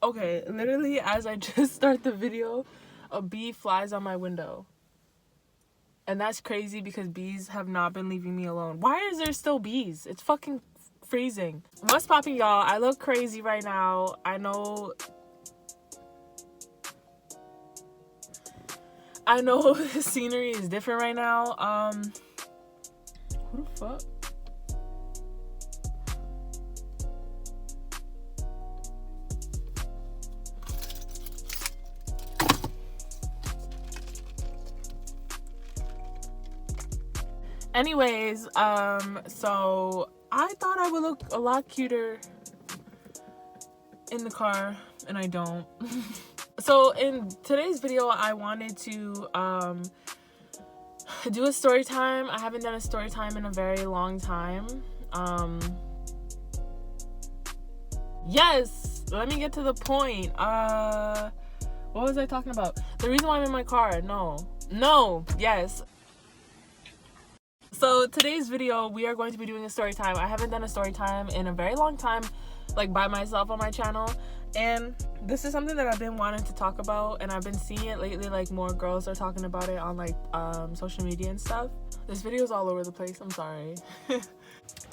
Okay, literally as I just start the video, a bee flies on my window. And that's crazy because bees have not been leaving me alone. Why is there still bees? It's fucking freezing. What's popping, y'all? I look crazy right now. I know the scenery is different right now. Who the fuck? Anyways, so I thought I would look a lot cuter in the car, and I don't. So in today's video, I wanted to do a story time. I haven't done a story time in a very long time. Yes, let me get to the point. What was I talking about? The reason why I'm in my car. Yes. So today's video, we are going to be doing a story time. I haven't done a story time in a very long time, like by myself on my channel. And this is something that I've been wanting to talk about, and I've been seeing it lately, like more girls are talking about it on like social media and stuff. This video is all over the place, I'm sorry.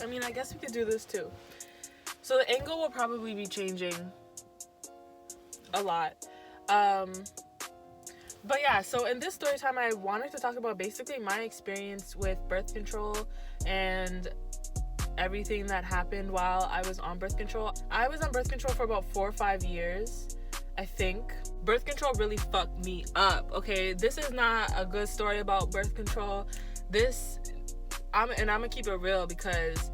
I mean, I guess we could do this too. So the angle will probably be changing a lot. But yeah, so in this story time, I wanted to talk about basically my experience with birth control and everything that happened while I was on birth control. I was on birth control for about 4 or 5 years, I think. Birth control really fucked me up, okay? This is not a good story about birth control. I'm gonna keep it real because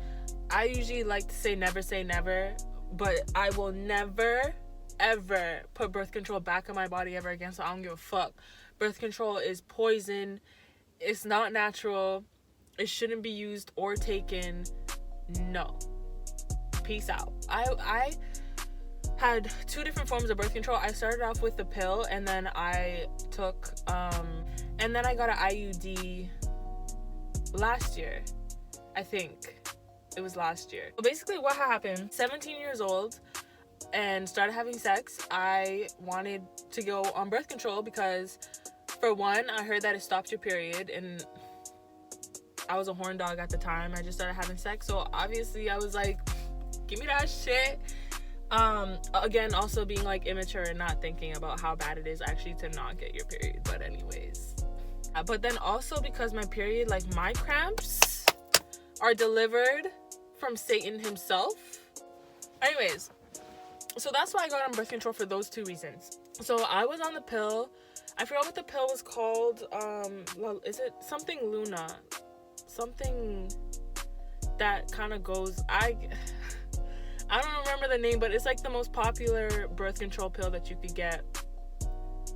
I usually like to say never, but I will never ever put birth control back in my body ever again, so I don't give a fuck. Birth control is poison. It's not natural. It shouldn't be used or taken. No. Peace out. I had 2 different forms of birth control. I started off with the pill, and then I took and then I got an IUD last year. I think it was last year. So basically what happened, 17 years old, and started having sex. I wanted to go on birth control because, for one, I heard that it stopped your period, and I was a horn dog at the time. I just started having sex, so obviously I was like, give me that shit. Again, also being like immature and not thinking about how bad it is actually to not get your period, but anyways. But then also because my period, like my cramps are delivered from Satan himself. Anyways, so that's why I got on birth control, for those 2 reasons. So I was on the pill. I forgot what the pill was called. Is it something Luna? Something that kind of goes... I don't remember the name, but it's like the most popular birth control pill that you could get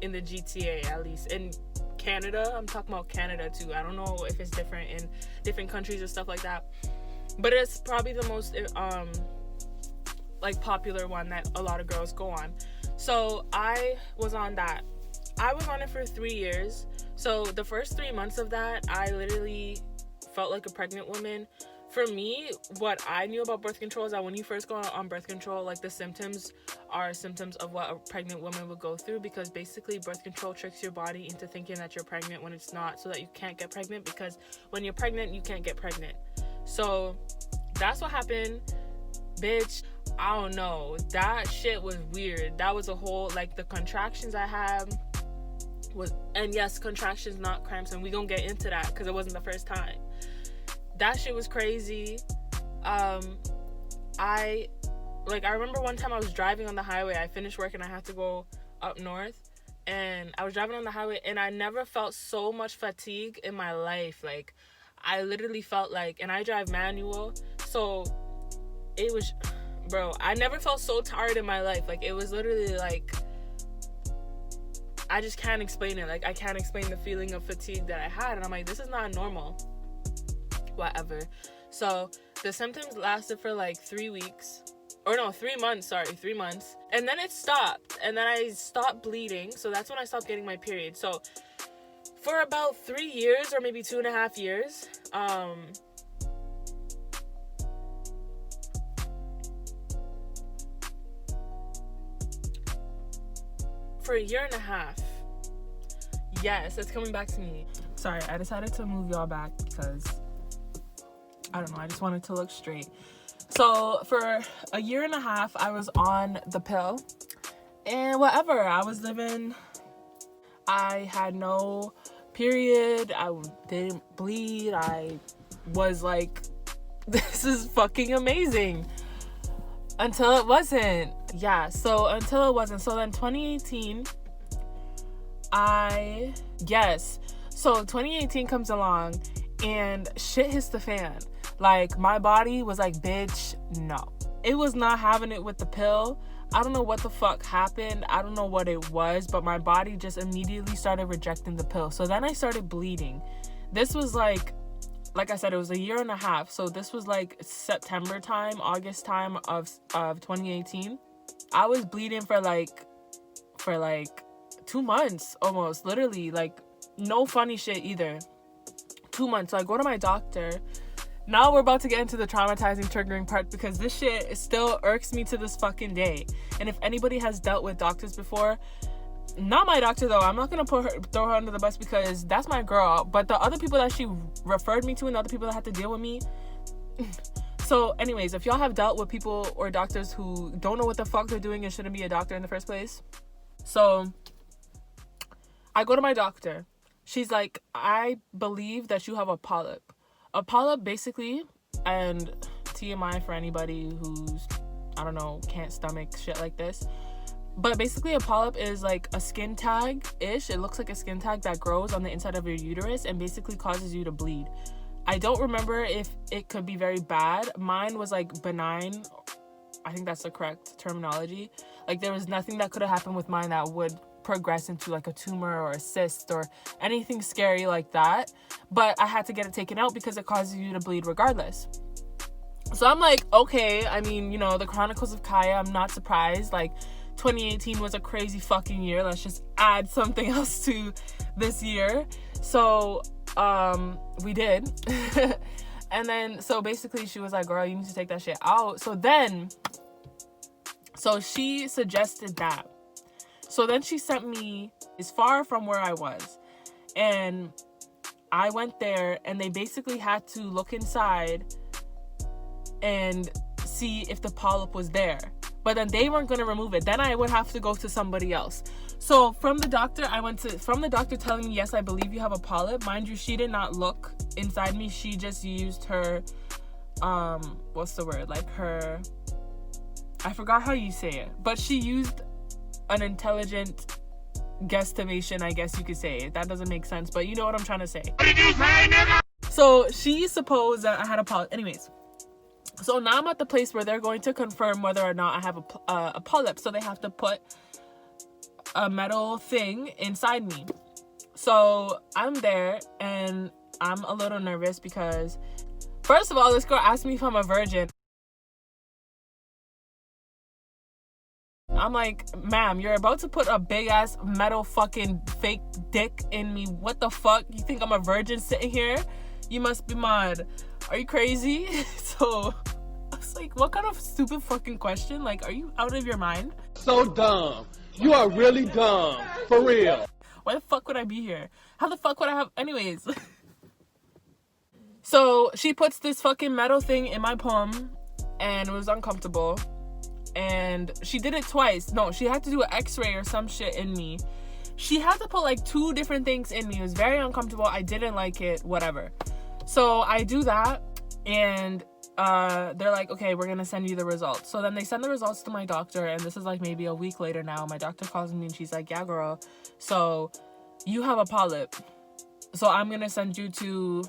in the GTA, at least. In Canada, I'm talking about Canada too. I don't know if it's different in different countries or stuff like that. But it's probably the most... like popular one that a lot of girls go on. So I was on that. I was on it for 3 years. So the first 3 months of that, I literally felt like a pregnant woman. For me, what I knew about birth control is that when you first go on birth control, like the symptoms are symptoms of what a pregnant woman would go through, because basically birth control tricks your body into thinking that you're pregnant when it's not, so that you can't get pregnant, because when you're pregnant, you can't get pregnant. So that's what happened, bitch. I don't know. That shit was weird. That was a whole, like, the contractions I had was, and yes, contractions, not cramps, and we gonna get into that because it wasn't the first time. That shit was crazy. I remember one time I was driving on the highway. I finished work and I had to go up north, and I was driving on the highway, and I never felt so much fatigue in my life. Like, I literally felt like, and I drive manual, so it was... Bro, I never felt so tired in my life. Like, it was literally like, I just can't explain it. Like, I can't explain the feeling of fatigue that I had. And I'm like, this is not normal. Whatever. So the symptoms lasted for like 3 weeks. Or no, 3 months. Sorry, 3 months. And then it stopped. And then I stopped bleeding. So that's when I stopped getting my period. So for about 3 years, or maybe 2.5 years, for a year and a half. Yes, it's coming back to me. Sorry, I decided to move y'all back because, I don't know, I just wanted to look straight. So for a year and a half, I was on the pill. And whatever, I was living, I had no period, I didn't bleed, I was like, this is fucking amazing. Until it wasn't. Yeah, so until it wasn't. So then 2018, so 2018 comes along and shit hits the fan. Like, my body was like, bitch, no. It was not having it with the pill. I don't know what the fuck happened. I don't know what it was, but my body just immediately started rejecting the pill. So then I started bleeding. This was like I said, it was a year and a half. So this was like September time, August time of 2018. I was bleeding for like 2 months almost, literally, like no funny shit either. 2 months. So I go to my doctor. Now we're about to get into the traumatizing, triggering part because this shit still irks me to this fucking day. And if anybody has dealt with doctors before, not my doctor though, I'm not gonna throw her under the bus because that's my girl, but the other people that she referred me to and the other people that had to deal with me. So anyways, if y'all have dealt with people or doctors who don't know what the fuck they're doing and shouldn't be a doctor in the first place. So I go to my doctor. She's like, I believe that you have a polyp. A polyp basically, and TMI for anybody who's, I don't know, can't stomach shit like this. But basically a polyp is like a skin tag-ish. It looks like a skin tag that grows on the inside of your uterus and basically causes you to bleed. I don't remember if it could be very bad. Mine was like benign. I think that's the correct terminology. Like there was nothing that could have happened with mine that would progress into like a tumor or a cyst or anything scary like that. But I had to get it taken out because it causes you to bleed regardless. So I'm like, okay, I mean, you know, the Chronicles of Kaya, I'm not surprised. Like 2018 was a crazy fucking year. Let's just add something else to this year. So we did. And then so basically she was like, girl, you need to take that shit out. So she suggested that. So then she sent me as far from where I was, and I went there and they basically had to look inside and see if the polyp was there. But then they weren't going to remove it. Then I would have to go to somebody else. So from the doctor telling me, yes, I believe you have a polyp. Mind you, she did not look inside me. She just used her, what's the word? Like her, I forgot how you say it. But she used an intelligent guesstimation, I guess you could say. That doesn't make sense, but you know what I'm trying to say. What did you say, nigga? So she supposed that I had a polyp. Anyways. So now I'm at the place where they're going to confirm whether or not I have a polyp. So they have to put a metal thing inside me. So I'm there and I'm a little nervous because, first of all, this girl asked me if I'm a virgin. I'm like, ma'am, you're about to put a big ass metal fucking fake dick in me. What the fuck? You think I'm a virgin sitting here? You must be mad. Are you crazy? So I was like, what kind of stupid fucking question? Like, are you out of your mind? So dumb. You are really dumb. For real. Why the fuck would I be here? How the fuck would I have... Anyways. So she puts this fucking metal thing in my palm and it was uncomfortable. And she did it twice. No, she had to do an x-ray or some shit in me. She had to put like 2 different things in me. It was very uncomfortable. I didn't like it, whatever. So I do that and they're like, okay, we're gonna send you the results. So then they send the results to my doctor, and this is like maybe a week later now. My doctor calls me and she's like, yeah, girl, so you have a polyp. So I'm gonna send you to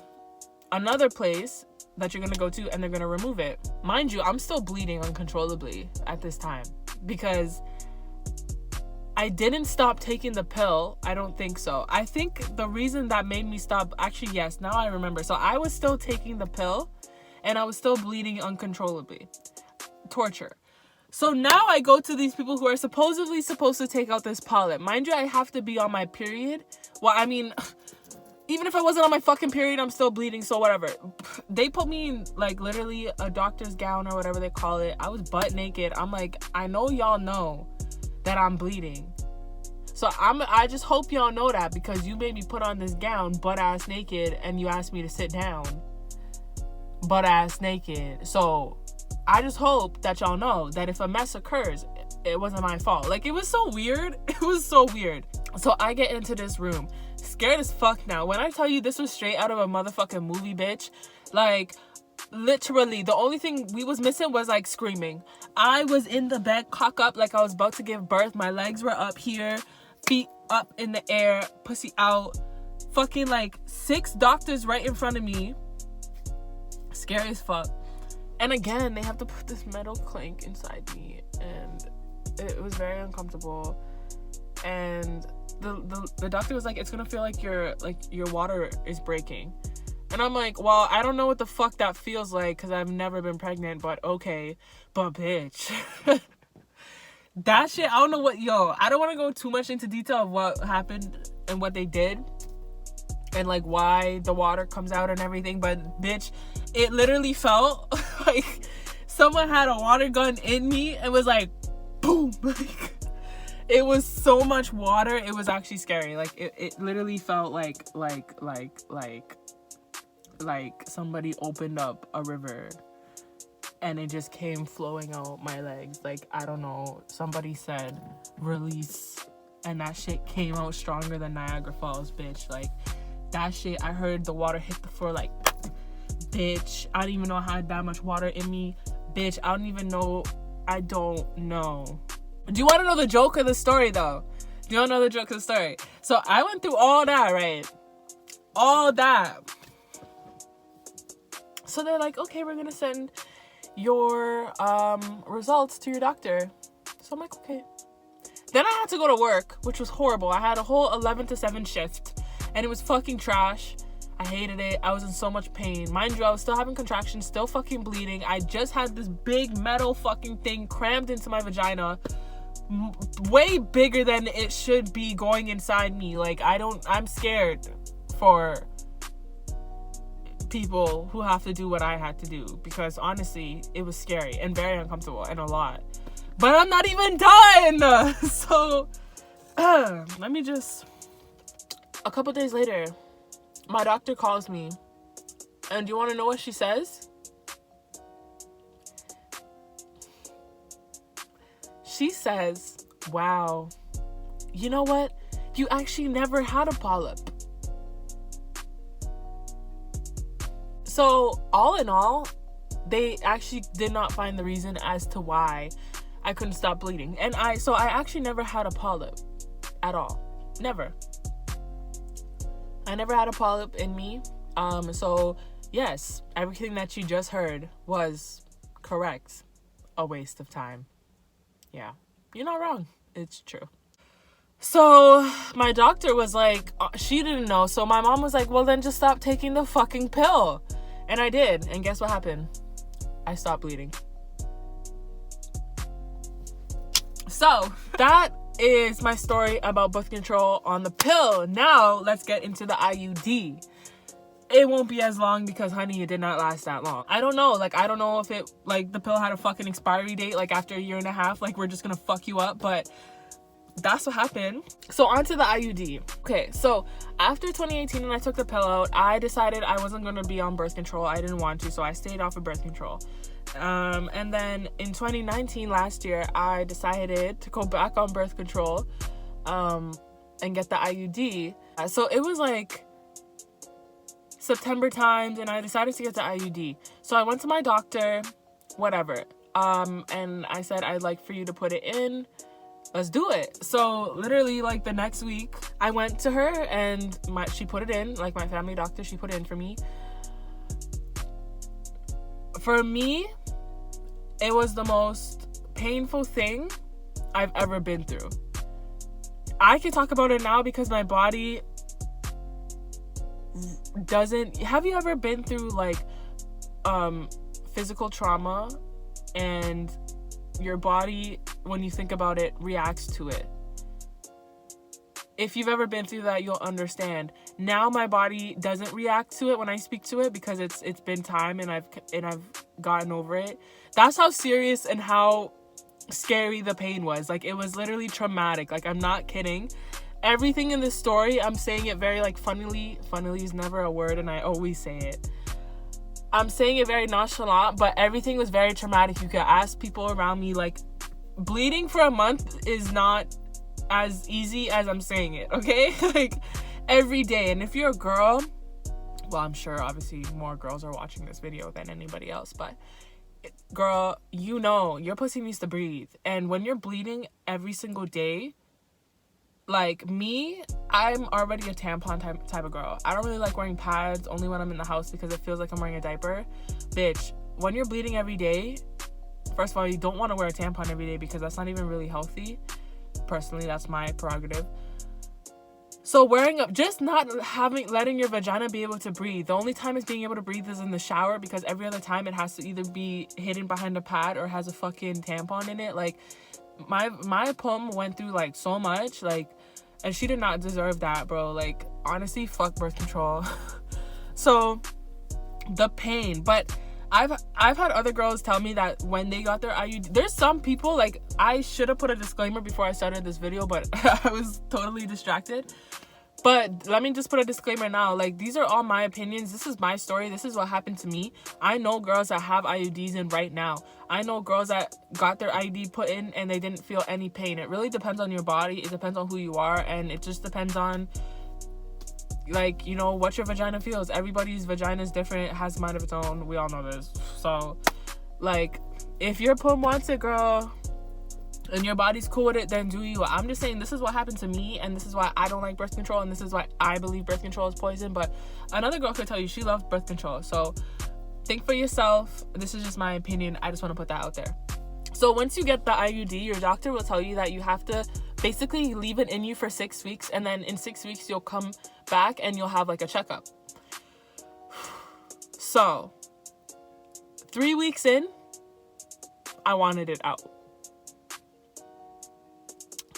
another place that you're gonna go to and they're gonna remove it. Mind you, I'm still bleeding uncontrollably at this time because I didn't stop taking the pill. I don't think so. I think the reason that made me stop, actually, yes, now I remember. So I was still taking the pill and I was still bleeding uncontrollably. Torture. So now I go to these people who are supposedly supposed to take out this polyp. Mind you, I have to be on my period. Well, I mean, even if I wasn't on my fucking period, I'm still bleeding, so whatever. They put me in, like, literally a doctor's gown or whatever they call it. I was butt naked. I'm like, I know y'all know that I'm bleeding. So I just hope y'all know that, because you made me put on this gown butt ass naked and you asked me to sit down butt ass naked. So I just hope that y'all know that if a mess occurs, it wasn't my fault. Like, it was so weird. It was so weird. So I get into this room, scared as fuck now. When I tell you this was straight out of a motherfucking movie, bitch. Like, literally, the only thing we was missing was, like, screaming. I was in the bed, cock up, like I was about to give birth. My legs were up here, feet up in the air, pussy out. Fucking, like, 6 doctors right in front of me. Scary as fuck. And again, they have to put this metal clank inside me, and it was very uncomfortable. And the doctor was like, it's gonna feel like your water is breaking. And I'm like, well, I don't know what the fuck that feels like, because I've never been pregnant, but okay. But bitch, that shit, I don't know what, I don't want to go too much into detail of what happened and what they did and, like, why the water comes out and everything, but bitch, it literally felt like someone had a water gun in me and was like, boom. Like, it was so much water, it was actually scary. Like, it literally felt like somebody opened up a river and it just came flowing out my legs. Like, I don't know, somebody said release, and that shit came out stronger than Niagara Falls, bitch. Like, that shit, I heard the water hit the floor, like, bitch, I don't even know I had that much water in me, bitch. I don't know. Do you want to know the joke of the story, though? Do you want to know the joke of the story? So I went through all that, right? All that. So they're like, okay, we're gonna send your results to your doctor. So I'm like, okay. Then I had to go to work, which was horrible. I had a whole 11 to 7 shift, and it was fucking trash. I hated it. I was in so much pain. Mind you, I was still having contractions, still fucking bleeding. I just had this big metal fucking thing crammed into my vagina, way bigger than it should be going inside me. Like, I'm scared for people who have to do what I had to do, because honestly, it was scary and very uncomfortable and a lot. But I'm not even done. So, a couple days later, my doctor calls me, and do you want to know what she says? She says, wow, you know what? You actually never had a polyp. So, all in all, they actually did not find the reason as to why I couldn't stop bleeding. And I actually never had a polyp at all. Never. I never had a polyp in me. So, yes, everything that you just heard was correct. A waste of time. Yeah, you're not wrong. It's true. So my doctor was like, she didn't know. So my mom was like, well, then just stop taking the fucking pill. And I did. And guess what happened? I stopped bleeding. So that is my story about birth control on the pill. Now let's get into the IUD. It won't be as long because, honey, it did not last that long. I don't know. Like, I don't know if it, like, the pill had a fucking expiry date, like, after a year and a half. Like, we're just gonna fuck you up. But that's what happened. So, on to the IUD. Okay, so, after 2018 and I took the pill out, I decided I wasn't gonna be on birth control. I didn't want to, so I stayed off of birth control. And then, in 2019, last year, I decided to go back on birth control, and get the IUD. So, it was, like, September times, and I decided to get the IUD. So I went to my doctor, whatever, and I said, I'd like for you to put it in. Let's do it. So literally, like, the next week, I went to her, and she put it in, like, my family doctor, she put it in for me. For me, it was the most painful thing I've ever been through. I can talk about it now because my body doesn't. Have you ever been through, like, physical trauma and your body, when you think about it, reacts to it? If you've ever been through that, you'll understand. Now my body doesn't react to it when I speak to it because it's been time and I've gotten over it. That's how serious and how scary the pain was. Like, it was literally traumatic. Like, I'm not kidding. Everything in this story, I'm saying it very, like, funnily is never a word, and I always say it. I'm saying it very nonchalant, but everything was very traumatic. You could ask people around me, like, bleeding for a month is not as easy as I'm saying it, okay? Like, every day. And if you're a girl, well, I'm sure obviously more girls are watching this video than anybody else, but girl, you know your pussy needs to breathe. And when you're bleeding every single day, like me, I'm already a tampon type of girl. I don't really like wearing pads, only when I'm in the house because it feels like I'm wearing a diaper. Bitch, when you're bleeding every day, first of all, you don't want to wear a tampon every day because that's not even really healthy. Personally, that's my prerogative. So just not letting your vagina be able to breathe. The only time it's being able to breathe is in the shower, because every other time it has to either be hidden behind a pad or has a fucking tampon in it. Like, my pum went through, like, so much, like, and she did not deserve that, bro. Like, honestly, fuck birth control. So, the pain. But I've had other girls tell me that when they got their IUD, there's some people, like, I should have put a disclaimer before I started this video, but I was totally distracted. But let me just put a disclaimer now. Like, these are all my opinions. This is my story. This is what happened to me. I know girls that have IUDs in right now. I know girls that got their IUD put in and they didn't feel any pain. It really depends on your body. It depends on who you are. And it just depends on, like, you know, what your vagina feels. Everybody's vagina is different. It has a mind of its own. We all know this. So, like, if your pum wants it, girl, and your body's cool with it, then do you. I'm just saying this is what happened to me, and this is why I don't like birth control, and this is why I believe birth control is poison. But another girl could tell you she loves birth control. So think for yourself. This is just my opinion. I just want to put that out there. So once you get the IUD, your doctor will tell you that you have to basically leave it in you for 6 weeks, and then in 6 weeks you'll come back and you'll have, like, a checkup. So 3 weeks in, I wanted it out.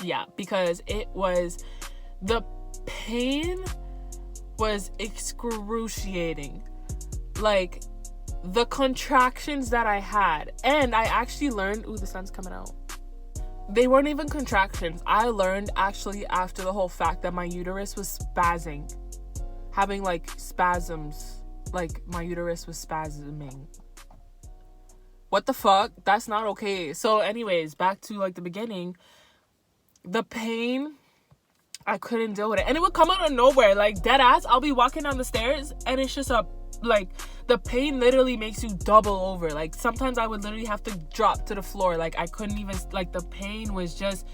Yeah, because the pain was excruciating. Like, the contractions that I had, and I actually learned, ooh, the sun's coming out. They weren't even contractions. I learned actually after the whole fact that my uterus was spazzing, having, like, spasms. Like, my uterus was spasming. What the fuck? That's not okay. So anyways, back to, like, the beginning. The pain, I couldn't deal with it. And it would come out of nowhere. Like, dead ass, I'll be walking down the stairs and it's just the pain literally makes you double over. Like, sometimes I would literally have to drop to the floor. Like, I couldn't even, like, the pain was just,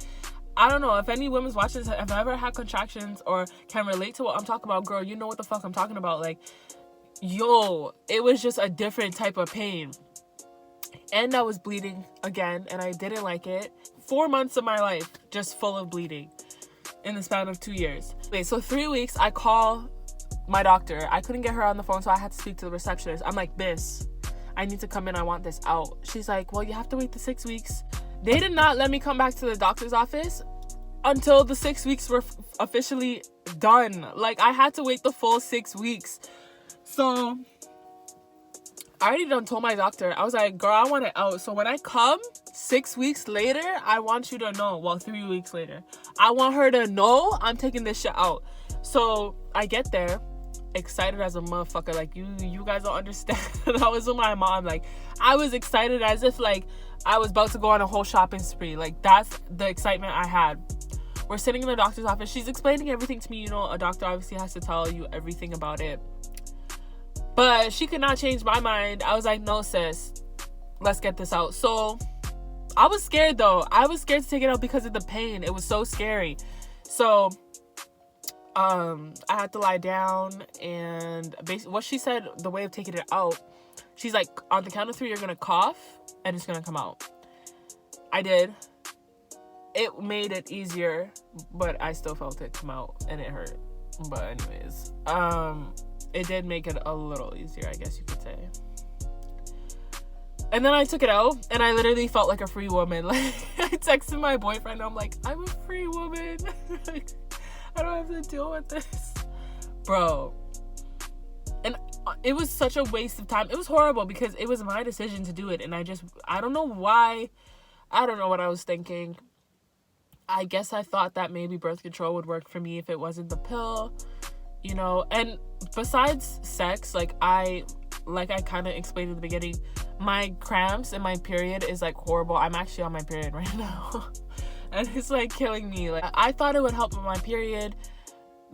I don't know. If any women's watching this, have ever had contractions or can relate to what I'm talking about, girl, you know what the fuck I'm talking about. Like, yo, it was just a different type of pain. And I was bleeding again, and I didn't like it. 4 months of my life just full of bleeding in the span of 2 years. Okay, so 3 weeks, I call my doctor. I couldn't get her on the phone, so I had to speak to the receptionist. I'm like, "Miss, I need to come in. I want this out." She's like, "Well, you have to wait the 6 weeks." They did not let me come back to the doctor's office until the 6 weeks were officially done. Like, I had to wait the full 6 weeks. So I already done told my doctor. I was like, "Girl, I want it out. So when I come 6 weeks later, I want you to know." Well, 3 weeks later, I want her to know I'm taking this shit out. So I get there, excited as a motherfucker. Like, you guys don't understand. I was with my mom. Like, I was excited as if, like, I was about to go on a whole shopping spree. Like, that's the excitement I had. We're sitting in the doctor's office. She's explaining everything to me. You know, a doctor obviously has to tell you everything about it. But she could not change my mind. I was like, "No, sis, let's get this out." So I was scared, though. I was scared to take it out because of the pain. It was so scary. So I had to lie down, and basically what she said, the way of taking it out, she's like, on the count of 3, you're gonna cough and it's gonna come out. I did. It made it easier, but I still felt it come out and it hurt. But anyways, it did make it a little easier, I guess you could say. And then I took it out, and I literally felt like a free woman. Like, I texted my boyfriend, I'm like, "I'm a free woman." Like, I don't have to deal with this. Bro. And it was such a waste of time. It was horrible because it was my decision to do it, and I don't know why I don't know what I was thinking. I guess I thought that maybe birth control would work for me if it wasn't the pill, you know. And besides sex, like I kind of explained in the beginning, my cramps and my period is like horrible. I'm actually on my period right now. And it's like killing me. Like I thought it would help with my period,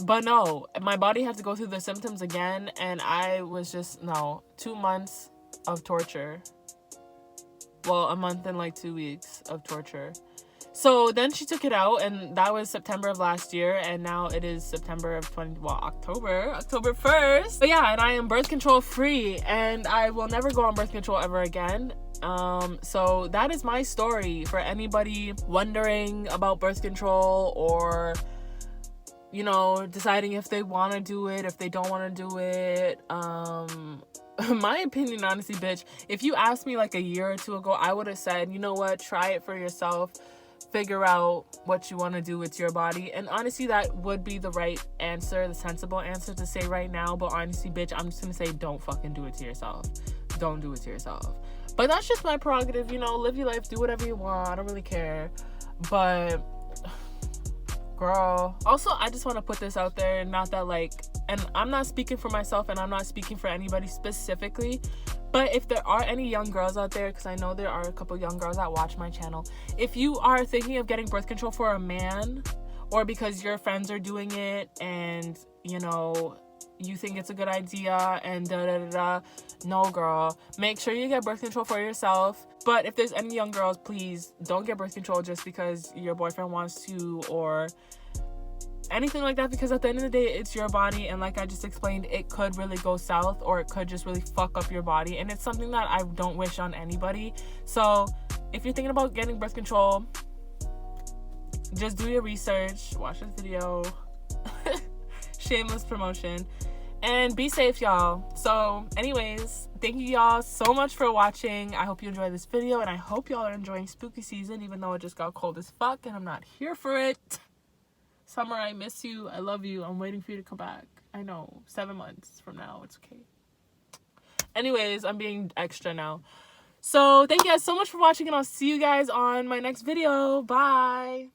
but no, my body had to go through the symptoms again, and I was just 2 months of torture. Well, a month and like 2 weeks of torture. So then she took it out, and that was September of last year, and now it is September of October 1st. But yeah, and I am birth control free, and I will never go on birth control ever again. So that is my story for anybody wondering about birth control, or you know, deciding if they want to do it, if they don't want to do it. My opinion, honestly, bitch, if you asked me like a year or two ago, I would have said, you know what, try it for yourself, figure out what you want to do with your body. And honestly, that would be the right answer, the sensible answer to say right now. But honestly, bitch, I'm just gonna say, don't fucking do it to yourself. Don't do it to yourself. But that's just my prerogative, you know, live your life, do whatever you want, I don't really care. But girl, also, I just want to put this out there, not that like, and I'm not speaking for myself, and I'm not speaking for anybody specifically, but if there are any young girls out there, because I know there are a couple young girls that watch my channel, if you are thinking of getting birth control for a man, or because your friends are doing it and you know you think it's a good idea and no, girl, make sure you get birth control for yourself. But if there's any young girls, please don't get birth control just because your boyfriend wants to or anything like that, because at the end of the day, it's your body, and like I just explained, it could really go south, or it could just really fuck up your body, and it's something that I don't wish on anybody. So if you're thinking about getting birth control, just do your research, watch this video. Shameless promotion. And be safe, y'all. So anyways, thank you y'all so much for watching. I hope you enjoyed this video, and I hope y'all are enjoying spooky season, even though it just got cold as fuck and I'm not here for it. Summer, I miss you. I love you. I'm waiting for you to come back. I know, 7 months from now, it's okay. Anyways, I'm being extra now. So thank you guys so much for watching, and I'll see you guys on my next video. Bye.